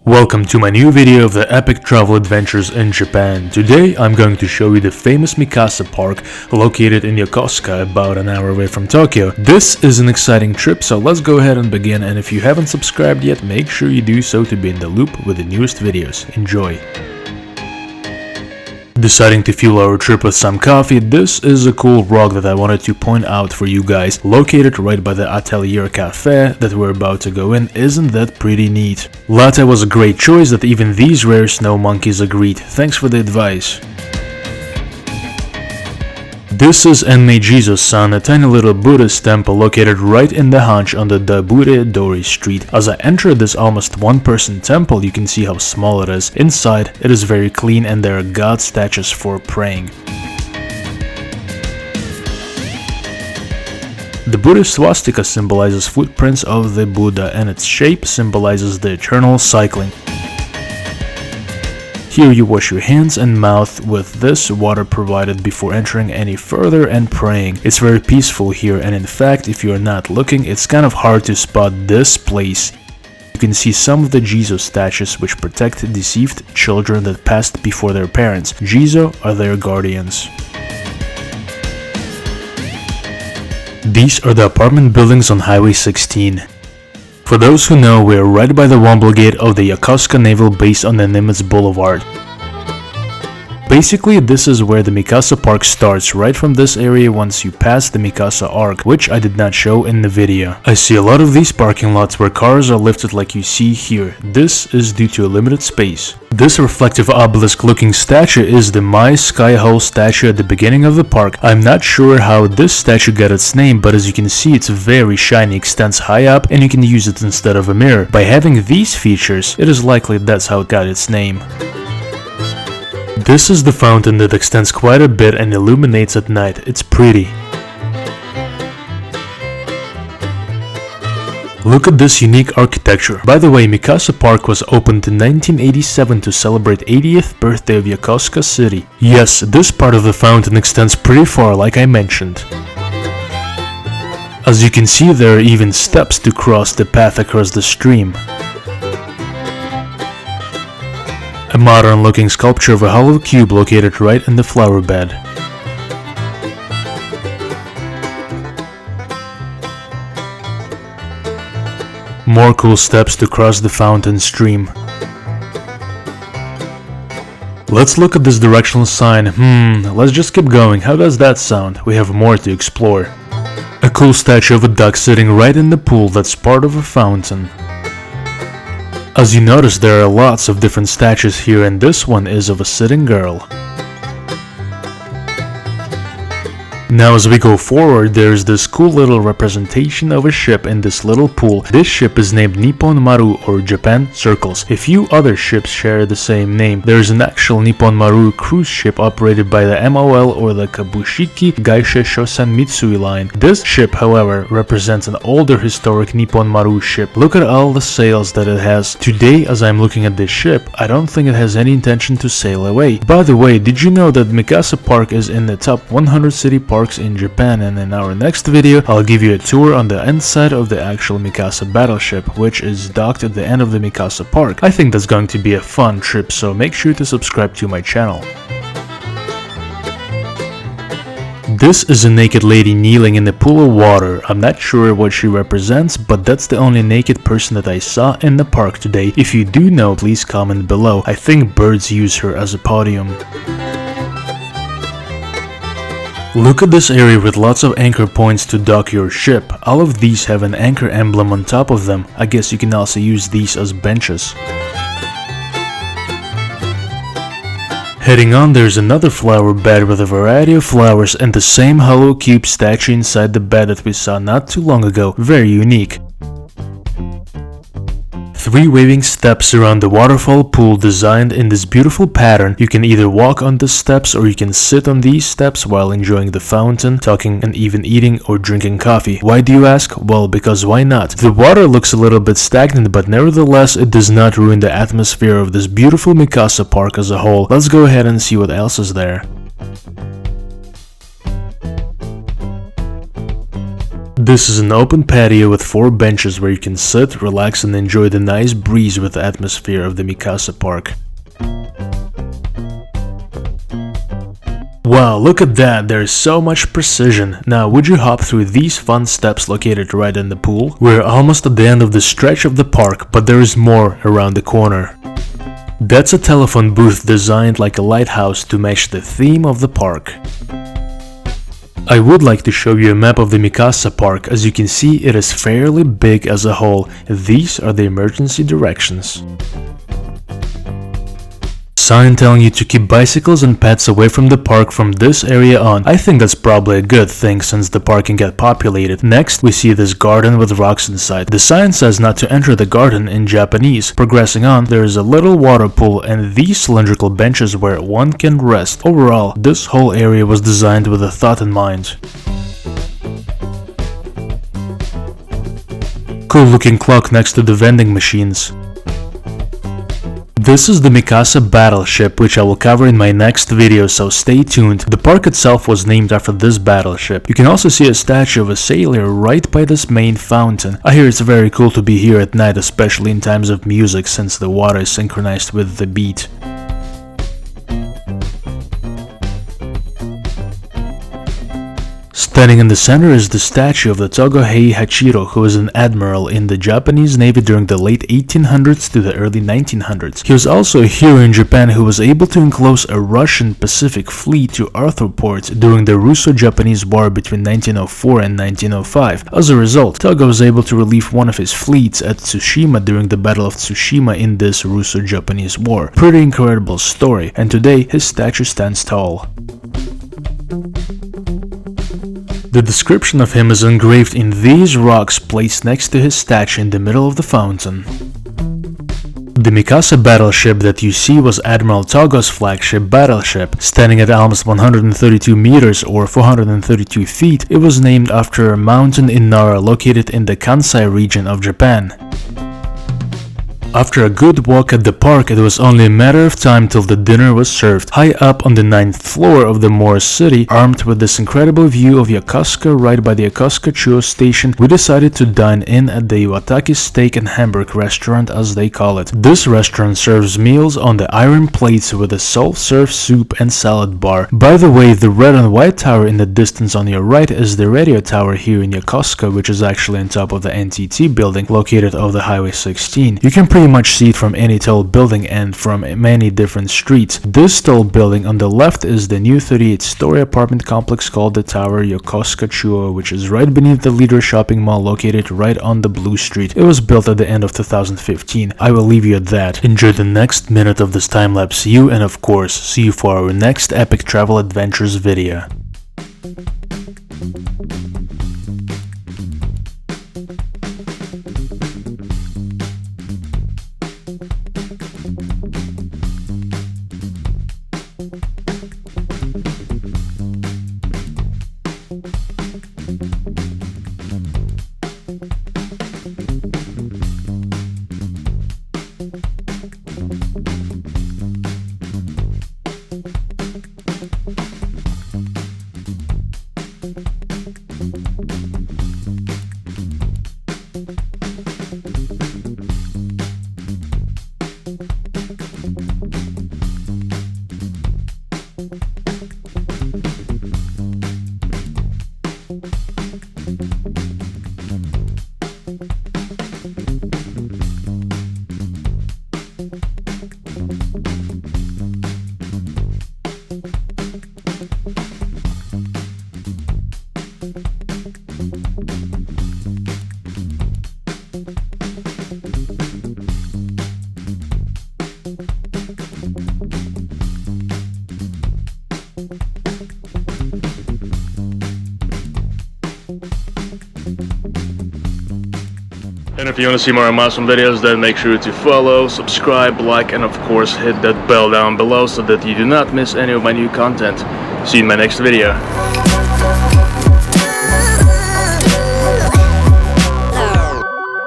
Welcome to my new video of the epic travel adventures in Japan. Today I'm going to show you the famous Mikasa Park located in Yokosuka, about an hour away from Tokyo. This is an exciting trip, so let's go ahead and begin, and if you haven't subscribed yet, make sure you do so to be in the loop with the newest videos. Enjoy! Deciding to fuel our trip with some coffee, this is a cool rock that I wanted to point out for you guys. Located right by the Atelier Cafe that we're about to go in, isn't that pretty neat? Latte was a great choice that even these rare snow monkeys agreed. Thanks for the advice. This is Enmei-jizo-san, a tiny little Buddhist temple located right in the hunch on the Dabure-dori street. As I enter this almost one-person temple, you can see how small it is. Inside, it is very clean and there are god statues for praying. The Buddhist swastika symbolizes footprints of the Buddha, and its shape symbolizes the eternal cycling. Here you wash your hands and mouth with this water provided before entering any further and praying. It's very peaceful here, and in fact, if you are not looking, it's kind of hard to spot this place. You can see some of the Jizo statues which protect deceived children that passed before their parents. Jizo are their guardians. These are the apartment buildings on Highway 16. For those who know, we are right by the Womble Gate of the Yokosuka Naval Base on the Nimitz Boulevard. Basically, this is where the Mikasa Park starts, right from this area once you pass the Mikasa Arc, which I did not show in the video. I see a lot of these parking lots where cars are lifted like you see here. This is due to a limited space. This reflective obelisk looking statue is the Mai Sky Hole statue at the beginning of the park. I'm not sure how this statue got its name, but as you can see, it's very shiny, extends high up, and you can use it instead of a mirror. By having these features, it is likely that's how it got its name. This is the fountain that extends quite a bit and illuminates at night. It's pretty. Look at this unique architecture. By the way, Mikasa Park was opened in 1987 to celebrate 80th birthday of Yokosuka City. Yes, this part of the fountain extends pretty far, like I mentioned. As you can see, there are even steps to cross the path across the stream. A modern looking sculpture of a hollow cube located right in the flower bed. More cool steps to cross the fountain stream. Let's look at this directional sign. Let's just keep going. How does that sound? We have more to explore. A cool statue of a duck sitting right in the pool that's part of a fountain. As you notice, there are lots of different statues here, and this one is of a sitting girl. Now as we go forward, there's this cool little representation of a ship in this little pool. This ship is named Nippon Maru, or Japan Circles. A few other ships share the same name. There's an actual Nippon Maru cruise ship operated by the MOL, or the Kabushiki Gaisha Shosen Mitsui line. This ship, however, represents an older historic Nippon Maru ship. Look at all the sails that it has. Today, as I'm looking at this ship, I don't think it has any intention to sail away. By the way, did you know that Mikasa Park is in the top 100 city parks in Japan, and in our next video I'll give you a tour on the inside of the actual Mikasa battleship, which is docked at the end of the Mikasa Park. I think that's going to be a fun trip, so make sure to subscribe to my channel. This is a naked lady kneeling in a pool of water. I'm not sure what she represents, but that's the only naked person that I saw in the park today. If you do know, please comment below. I think birds use her as a podium. Look at this area with lots of anchor points to dock your ship. All of these have an anchor emblem on top of them. I guess you can also use these as benches. Heading on, there's another flower bed with a variety of flowers and the same hollow cube statue inside the bed that we saw not too long ago. Very unique. 3 waving steps around the waterfall pool designed in this beautiful pattern. You can either walk on the steps or you can sit on these steps while enjoying the fountain, talking and even eating or drinking coffee. Why do you ask? Well, because why not? The water looks a little bit stagnant, but nevertheless it does not ruin the atmosphere of this beautiful Mikasa Park as a whole. Let's go ahead and see what else is there. This is an open patio with 4 benches where you can sit, relax and enjoy the nice breeze with the atmosphere of the Mikasa Park. Wow, look at that, there is so much precision. Now, would you hop through these fun steps located right in the pool? We're almost at the end of the stretch of the park, but there is more around the corner. That's a telephone booth designed like a lighthouse to match the theme of the park. I would like to show you a map of the Mikasa Park. As you can see, it is fairly big as a whole. These are the emergency directions. Sign telling you to keep bicycles and pets away from the park from this area on. I think that's probably a good thing since the park can get populated. Next, we see this garden with rocks inside. The sign says not to enter the garden in Japanese. Progressing on, there is a little water pool and these cylindrical benches where one can rest. Overall, this whole area was designed with a thought in mind. Cool looking clock next to the vending machines. This is the Mikasa battleship, which I will cover in my next video, so stay tuned. The park itself was named after this battleship. You can also see a statue of a sailor right by this main fountain. I hear it's very cool to be here at night, especially in times of music, since the water is synchronized with the beat. Standing in the center is the statue of the Togohei Hachiro, who was an admiral in the Japanese Navy during the late 1800s to the early 1900s. He was also a hero in Japan who was able to enclose a Russian Pacific fleet to Arthurport during the Russo-Japanese War between 1904 and 1905. As a result, Togo was able to relieve one of his fleets at Tsushima during the Battle of Tsushima in this Russo-Japanese War. Pretty incredible story, and today his statue stands tall. The description of him is engraved in these rocks placed next to his statue in the middle of the fountain. The Mikasa battleship that you see was Admiral Togo's flagship battleship. Standing at almost 132 meters or 432 feet, it was named after a mountain in Nara located in the Kansai region of Japan. After a good walk at the park, it was only a matter of time till the dinner was served. High up on the 9th floor of the Moorish city, armed with this incredible view of Yokosuka right by the Yokosuka Chuo station, we decided to dine in at the Iwataki Steak and Hamburg restaurant, as they call it. This restaurant serves meals on the iron plates with a self-serve soup and salad bar. By the way, the red and white tower in the distance on your right is the radio tower here in Yokosuka, which is actually on top of the NTT building located off the Highway 16. You can pretty much see it from any tall building and from many different streets. This tall building on the left is the new 38-story apartment complex called the Tower Yokosuka Chuo, which is right beneath the Leader shopping mall located right on the Blue Street. It was built at the end of 2015. I will leave you at that. Enjoy the next minute of this time-lapse. See you, and of course, see you for our next epic travel adventures video. And if you want to see more awesome videos, then make sure to follow, subscribe, like, and of course hit that bell down below so that you do not miss any of my new content. See you in my next video.